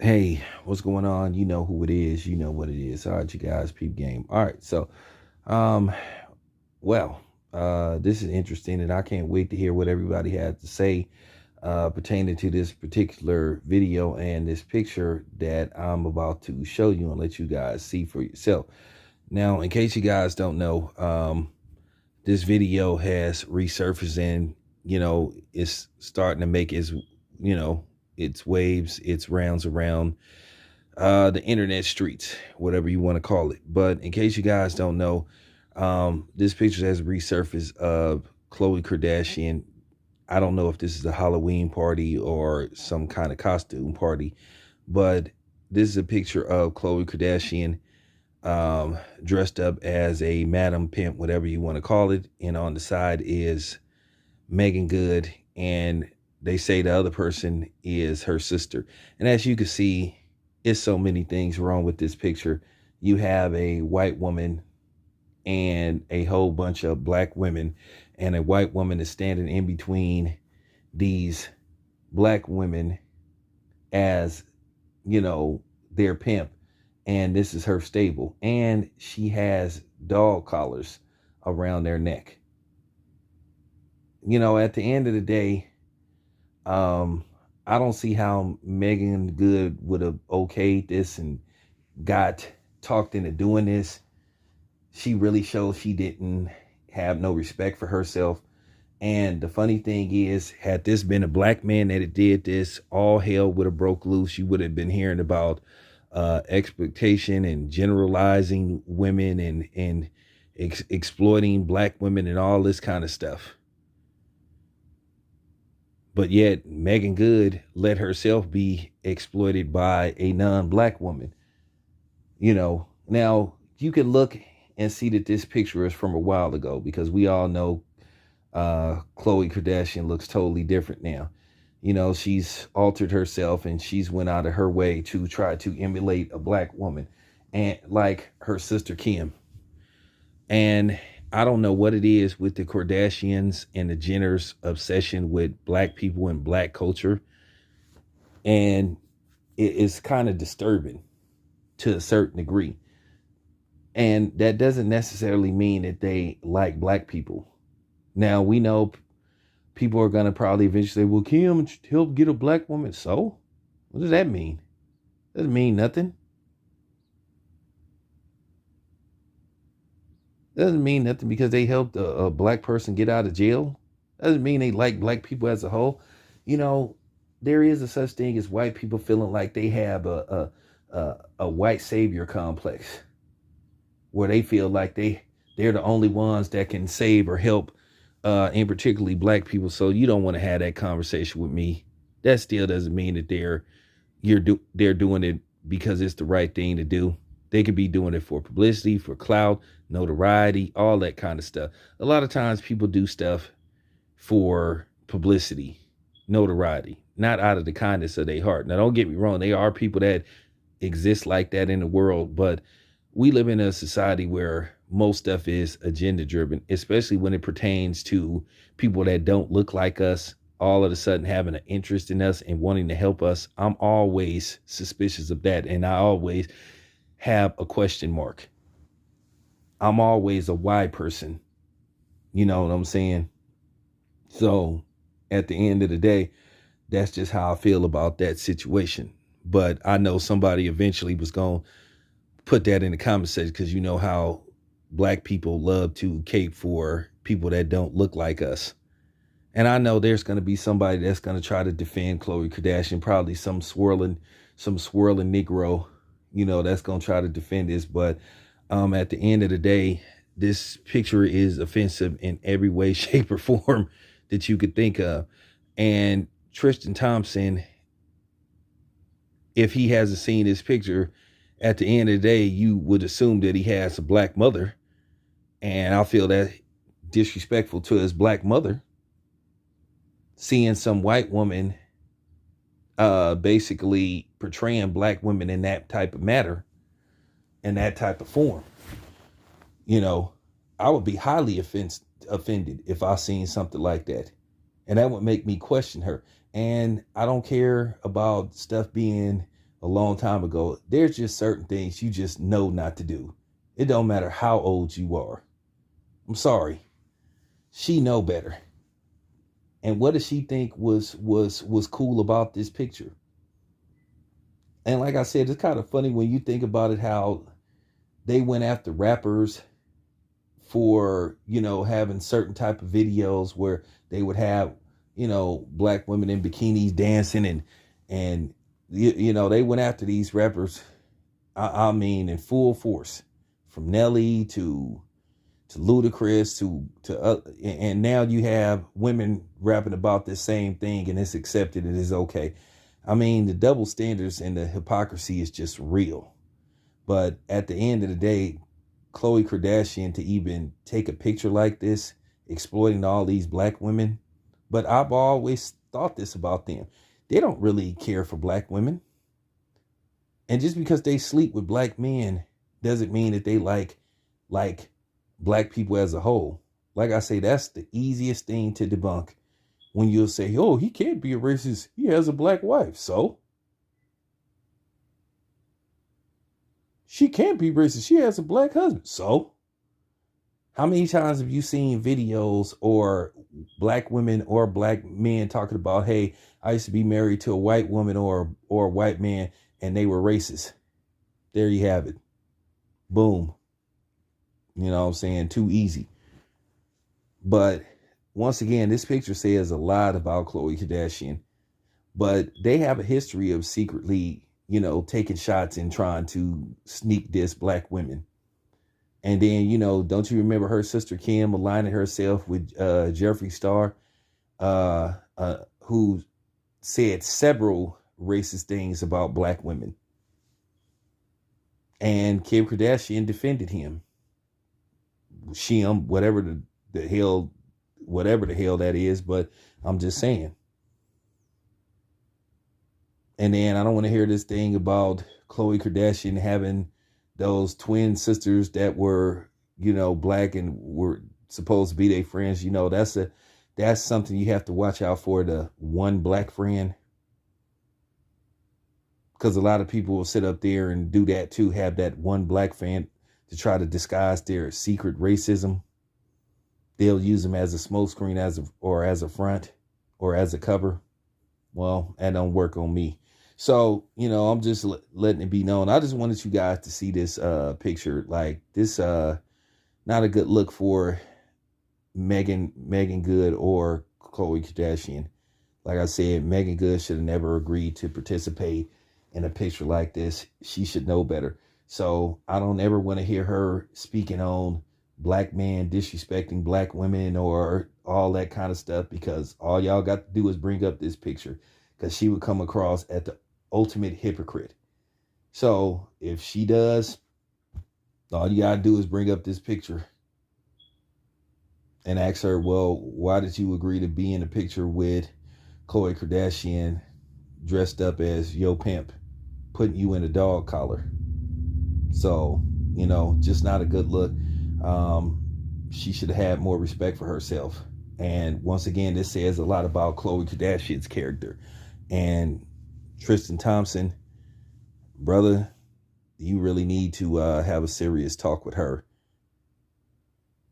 Hey, what's going on? You know who it is. You know what it is. All right, you guys, peep game. All right, so, um, well, this is interesting, and I can't wait to hear what everybody has to say pertaining to this particular video and this picture that I'm about to show you and let you guys see for yourself. Now, in case you guys don't know, this video has resurfaced and it's starting to make you know its waves, its rounds around the internet streets, whatever you want to call it. But in case you guys don't know, this picture has resurfaced of Khloe Kardashian. I don't know if this is a Halloween party or some kind of costume party, but this is a picture of Khloe Kardashian dressed up as a Madam Pimp, whatever you want to call it. And on the side is Meagan Good, and they say the other person is her sister. And as you can see, it's so many things wrong with this picture. You have a white woman and a whole bunch of black women, and a white woman is standing in between these black women as, their pimp. And this is her stable. And she has dog collars around their neck. At the end of the day, I don't see how Meagan Good would have okayed this and got talked into doing this. She really shows she didn't have no respect for herself. And the funny thing is, had this been a black man that had did this, all hell would have broke loose. You would have been hearing about exploitation and generalizing women and exploiting black women and all this kind of stuff. But yet Meagan Good let herself be exploited by a non-black woman. Now you can look and see that this picture is from a while ago, because we all know Khloe Kardashian looks totally different now. She's altered herself and she's went out of her way to try to emulate a black woman, and like her sister Kim. And I don't know what it is with the Kardashians and the Jenners' obsession with black people and black culture. And it is kind of disturbing to a certain degree. And that doesn't necessarily mean that they like black people. Now, we know people are going to probably eventually say, well, Kim helped get a black woman. So what does that mean? Doesn't mean nothing. Doesn't mean nothing because they helped a black person get out of jail. Doesn't mean they like black people as a whole. There is a such thing as white people feeling like they have a white savior complex, where they feel like they're the only ones that can save or help, and particularly black people. So you don't want to have that conversation with me. That still doesn't mean that they're doing it because it's the right thing to do. They could be doing it for publicity, for clout, notoriety, all that kind of stuff. A lot of times people do stuff for publicity, notoriety, not out of the kindness of their heart. Now, don't get me wrong. There are people that exist like that in the world, but we live in a society where most stuff is agenda driven, especially when it pertains to people that don't look like us, all of a sudden having an interest in us and wanting to help us. I'm always suspicious of that. And I always have a question mark. I'm always a why person. You know what I'm saying? So at the end of the day, that's just how I feel about that situation. But I know somebody eventually was going to put that in the comment section, because you know how black people love to cape for people that don't look like us. And I know there's going to be somebody that's going to try to defend Khloe Kardashian, probably some swirling Negro, that's going to try to defend this. But at the end of the day, this picture is offensive in every way, shape, or form that you could think of. And Tristan Thompson, if he hasn't seen this picture, at the end of the day, you would assume that he has a black mother. And I feel that disrespectful to his black mother, seeing some white woman basically portraying black women in that type of matter, in that type of form. I would be highly offended if I seen something like that. And that would make me question her. And I don't care about stuff being a long time ago. There's just certain things you just know not to do. It don't matter how old you are. I'm sorry. She know better. And what does she think was cool about this picture? And like I said, it's kind of funny when you think about it, how they went after rappers for, having certain type of videos where they would have, black women in bikinis dancing, and they went after these rappers. I mean, in full force, from Nelly to Ludacris and now you have women rapping about this same thing, and it's accepted and it's okay. I mean, the double standards and the hypocrisy is just real. But at the end of the day, Khloe Kardashian to even take a picture like this, exploiting all these black women. But I've always thought this about them. They don't really care for black women. And just because they sleep with black men doesn't mean that they like black people as a whole. Like I say, that's the easiest thing to debunk. When you'll say, oh, he can't be a racist, he has a black wife. So she can't be racist, she has a black husband. So how many times have you seen videos or black women or black men talking about, hey, I used to be married to a white woman or a white man and they were racist? There you have it. Boom. You know what I'm saying? Too easy. But once again, this picture says a lot about Khloe Kardashian. But they have a history of secretly, taking shots and trying to sneak diss black women. And then, don't you remember her sister Kim aligning herself with Jeffree Star, who said several racist things about black women. And Kim Kardashian defended him. Whatever the hell that is, but I'm just saying. And then I don't want to hear this thing about Khloe Kardashian having those twin sisters that were, black and were supposed to be their friends. That's something you have to watch out for, the one black friend. Because a lot of people will sit up there and do that too, have that one black fan to try to disguise their secret racism. They'll use them as a smokescreen, or as a front, or as a cover. Well, that don't work on me. So, I'm just letting it be known. I just wanted you guys to see this picture. Like this, not a good look for Meagan Good or Khloe Kardashian. Like I said, Meagan Good should have never agreed to participate in a picture like this. She should know better. So I don't ever want to hear her speaking on black men disrespecting black women or all that kind of stuff, because all y'all got to do is bring up this picture, because she would come across as the ultimate hypocrite. So if she does, all you got to do is bring up this picture and ask her, well, why did you agree to be in a picture with Khloe Kardashian dressed up as yo pimp, putting you in a dog collar? So, just not a good look. She should have had more respect for herself. And once again, this says a lot about Khloe Kardashian's character. And Tristan Thompson, brother, you really need to have a serious talk with her.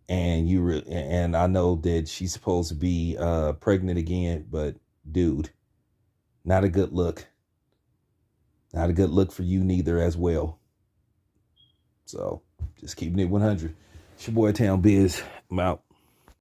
And and I know that she's supposed to be pregnant again, but dude, not a good look. Not a good look for you neither as well. So just keeping it 100. It's your boy Town Biz. I'm out.